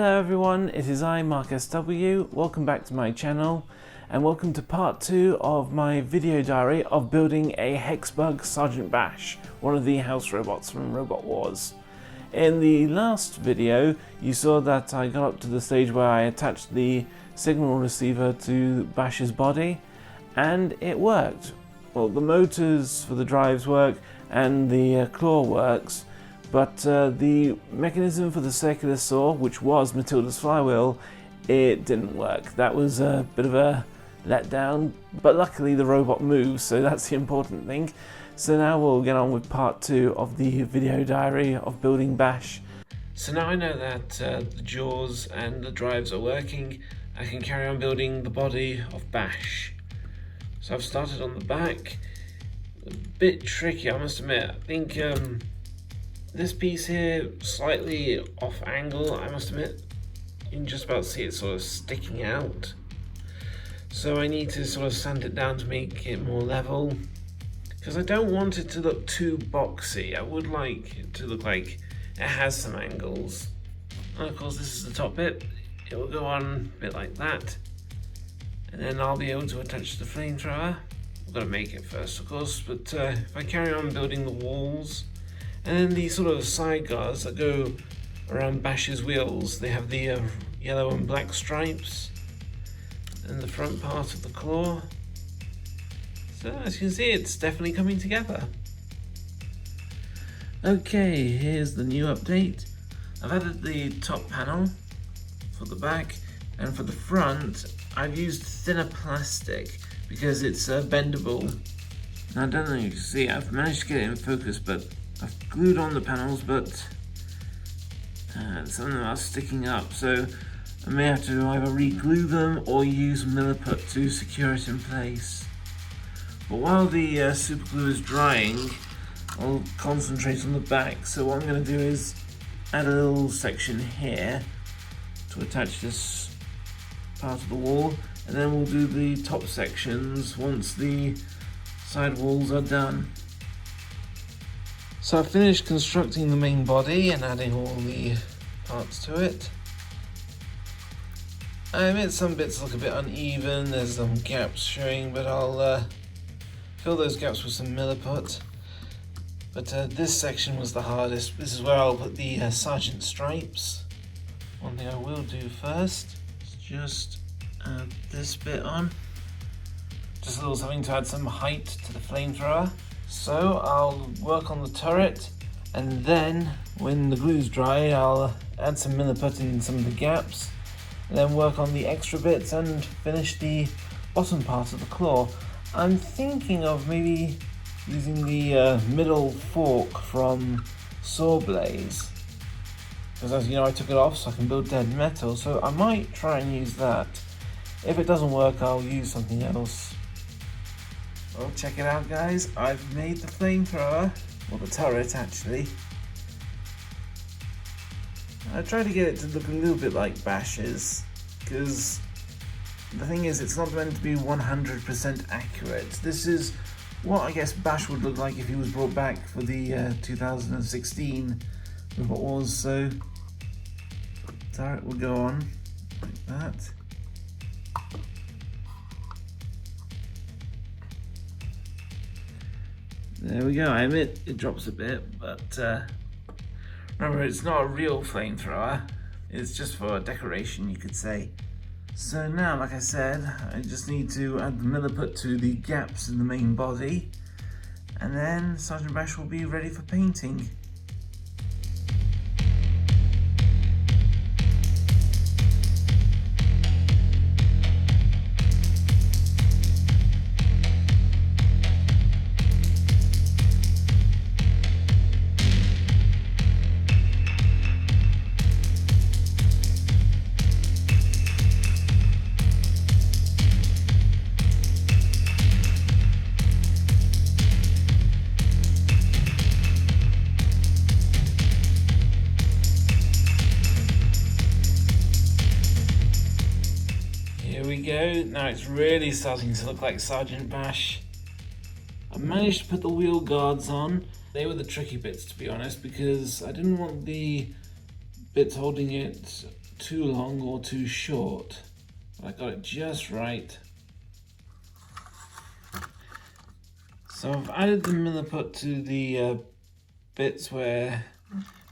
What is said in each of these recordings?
Hello everyone, it is I, Mark S.W. Welcome back to my channel and welcome to part 2 of my video diary of building a HEXBUG Sergeant Bash, one of the house robots from Robot Wars. In the last video you saw that I got up to the stage where I attached the signal receiver to Bash's body and it worked. Well, the motors for the drives work and the claw works, but the mechanism for the circular saw, which was Matilda's flywheel, it didn't work. That was a bit of a letdown, but luckily the robot moves, so that's the important thing. So now we'll get on with part 2 of the video diary of building Bash. So now I know that the jaws and the drives are working, I can carry on building the body of Bash. So I've started on the back. A bit tricky, I must admit. I think this piece here, slightly off angle, I must admit. You can just about see it sort of sticking out. So I need to sort of sand it down to make it more level. Because I don't want it to look too boxy. I would like it to look like it has some angles. And of course this is the top bit. It will go on a bit like that. And then I'll be able to attach the flamethrower. I've got to make it first of course, but if I carry on building the walls, and then the sort of side guards that go around Bash's wheels, they have the yellow and black stripes, and the front part of the claw. So as you can see, it's definitely coming together. Okay, here's the new update. I've added the top panel for the back, and for the front I've used thinner plastic because it's bendable. Now I don't know if you can see, I've managed to get it in focus, but I've glued on the panels, but some of them are sticking up, so I may have to either re-glue them or use Milliput to secure it in place. But while the super glue is drying, I'll concentrate on the back. So what I'm going to do is add a little section here to attach this part of the wall, and then we'll do the top sections once the side walls are done. So I've finished constructing the main body and adding all the parts to it. I admit some bits look a bit uneven, there's some gaps showing, but I'll fill those gaps with some Milliput. But this section was the hardest. This is where I'll put the sergeant stripes. One thing I will do first is just add this bit on. Just a little something to add some height to the flamethrower. So I'll work on the turret, and then when the glue's dry I'll add some Milliput in some of the gaps, and then work on the extra bits and finish the bottom part of the claw. I'm thinking of maybe using the middle fork from Saw Blaze, because as you know I took it off so I can build dead metal, so I might try and use that. If it doesn't work I'll use something else. Well, check it out guys, I've made the flamethrower, or the turret actually. I tried to get it to look a little bit like Bash's, because the thing is it's not meant to be 100% accurate. This is what I guess Bash would look like if he was brought back for the 2016 Robot Wars, so the turret will go on like that. There we go. I admit it drops a bit, but remember it's not a real flamethrower, it's just for decoration you could say. So now, like I said, I just need to add the Milliput to the gaps in the main body, and then Sergeant Bash will be ready for painting. Go. Now it's really starting to look like Sergeant Bash. I managed to put the wheel guards on. They were the tricky bits, to be honest, because I didn't want the bits holding it too long or too short. I got it just right. So I've added the milliput to the bits where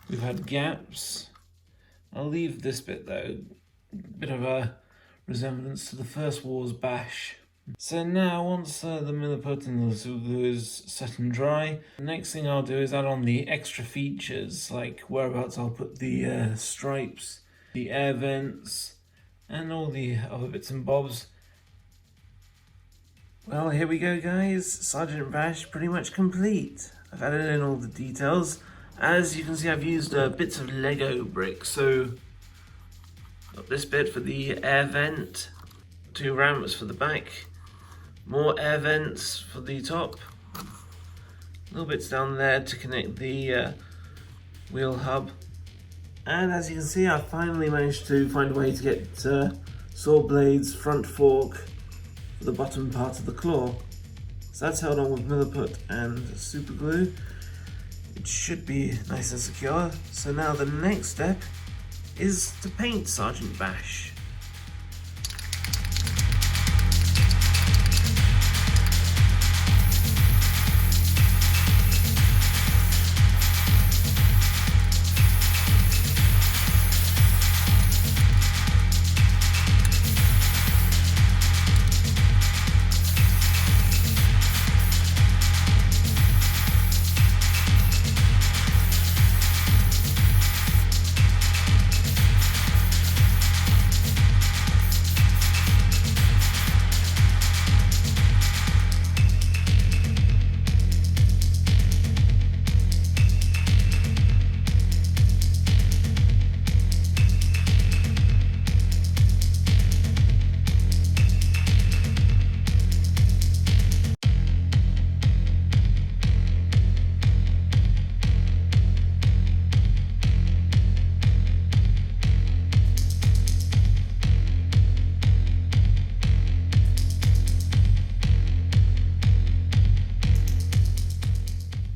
we've had gaps. I'll leave this bit though, bit of a resemblance to the first war's bash. So now once the milliput and the super glue is set and dry, the next thing I'll do is add on the extra features, like whereabouts I'll put the stripes, the air vents, and all the other bits and bobs. Well, here we go guys, Sergeant Bash pretty much complete. I've added in all the details. As you can see, I've used bits of Lego bricks, so got this bit for the air vent, 2 ramps for the back, more air vents for the top, little bits down there to connect the wheel hub. And as you can see, I finally managed to find a way to get saw blades, front fork for the bottom part of the claw. So that's held on with milliput and super glue. It should be nice and secure. So now the next step is to paint Sergeant Bash.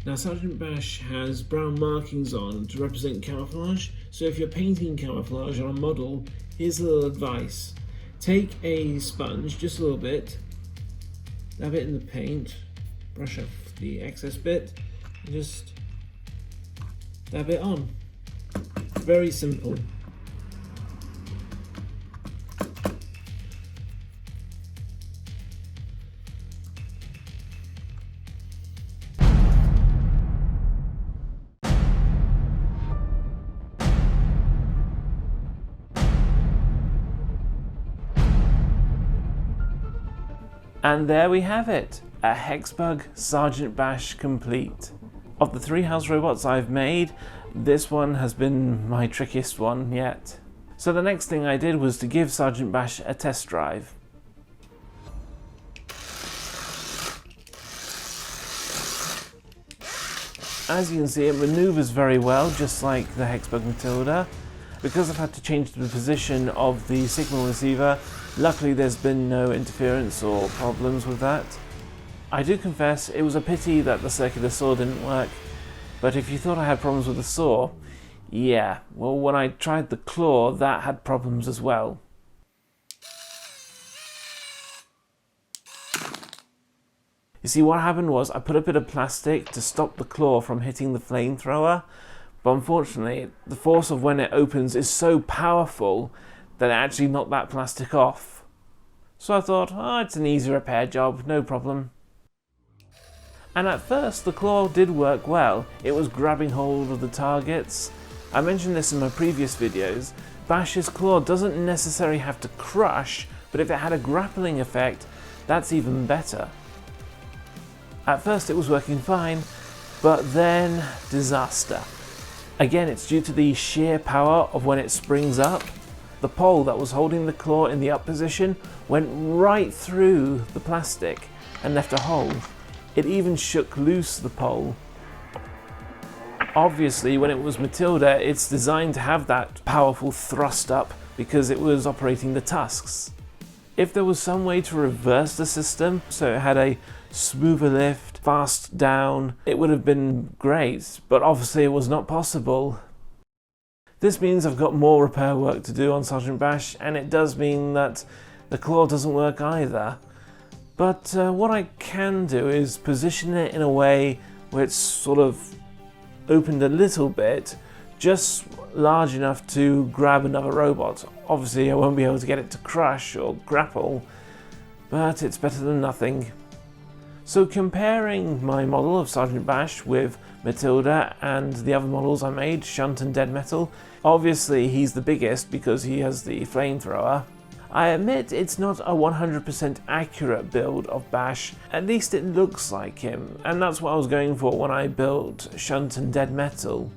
Now Sergeant Bash has brown markings on to represent camouflage, so if you're painting camouflage on a model, here's a little advice. Take a sponge, just a little bit, dab it in the paint, brush off the excess bit, and just dab it on. Very simple. And there we have it, a HEXBUG Sergeant Bash complete. Of the 3 house robots I've made, this one has been my trickiest one yet. So the next thing I did was to give Sergeant Bash a test drive. As you can see, it maneuvers very well, just like the HEXBUG Matilda. Because I've had to change the position of the signal receiver, luckily there's been no interference or problems with that. I do confess it was a pity that the circular saw didn't work, but if you thought I had problems with the saw, yeah, well when I tried the claw that had problems as well. You see, what happened was I put a bit of plastic to stop the claw from hitting the flamethrower, but unfortunately the force of when it opens is so powerful that it actually knocked that plastic off. So I thought, oh, it's an easy repair job, no problem. And at first the claw did work well. It was grabbing hold of the targets. I mentioned this in my previous videos. Bash's claw doesn't necessarily have to crush, but if it had a grappling effect, that's even better. At first it was working fine, but then disaster. Again, it's due to the sheer power of when it springs up. The pole that was holding the claw in the up position went right through the plastic and left a hole. It even shook loose the pole. Obviously, when it was Matilda, it's designed to have that powerful thrust up because it was operating the tusks. If there was some way to reverse the system, so it had a smoother lift, fast down, it would have been great, but obviously it was not possible. This means I've got more repair work to do on Sergeant Bash, and it does mean that the claw doesn't work either. But what I can do is position it in a way where it's sort of opened a little bit, just large enough to grab another robot. Obviously I won't be able to get it to crush or grapple, but it's better than nothing. So comparing my model of Sergeant Bash with Matilda and the other models I made, Shunt and Dead Metal, obviously he's the biggest because he has the flamethrower. I admit it's not a 100% accurate build of Bash, at least it looks like him, and that's what I was going for when I built Shunt and Dead Metal.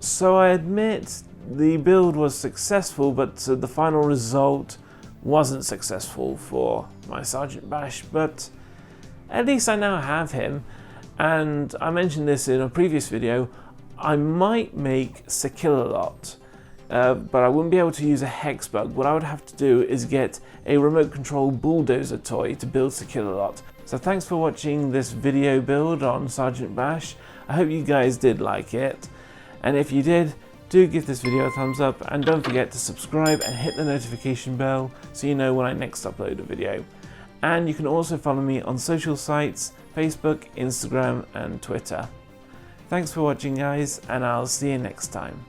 So I admit the build was successful, but the final result wasn't successful for my Sergeant Bash, but at least I now have him, and I mentioned this in a previous video, I might make Sekilolot. But I wouldn't be able to use a HEXBUG. What I would have to do is get a remote control bulldozer toy to build Sekilolot. So thanks for watching this video build on Sergeant Bash. I hope you guys did like it. And if you did, do give this video a thumbs up and don't forget to subscribe and hit the notification bell so you know when I next upload a video. And you can also follow me on social sites, Facebook, Instagram and Twitter. Thanks for watching guys, and I'll see you next time.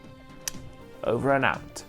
Over and out.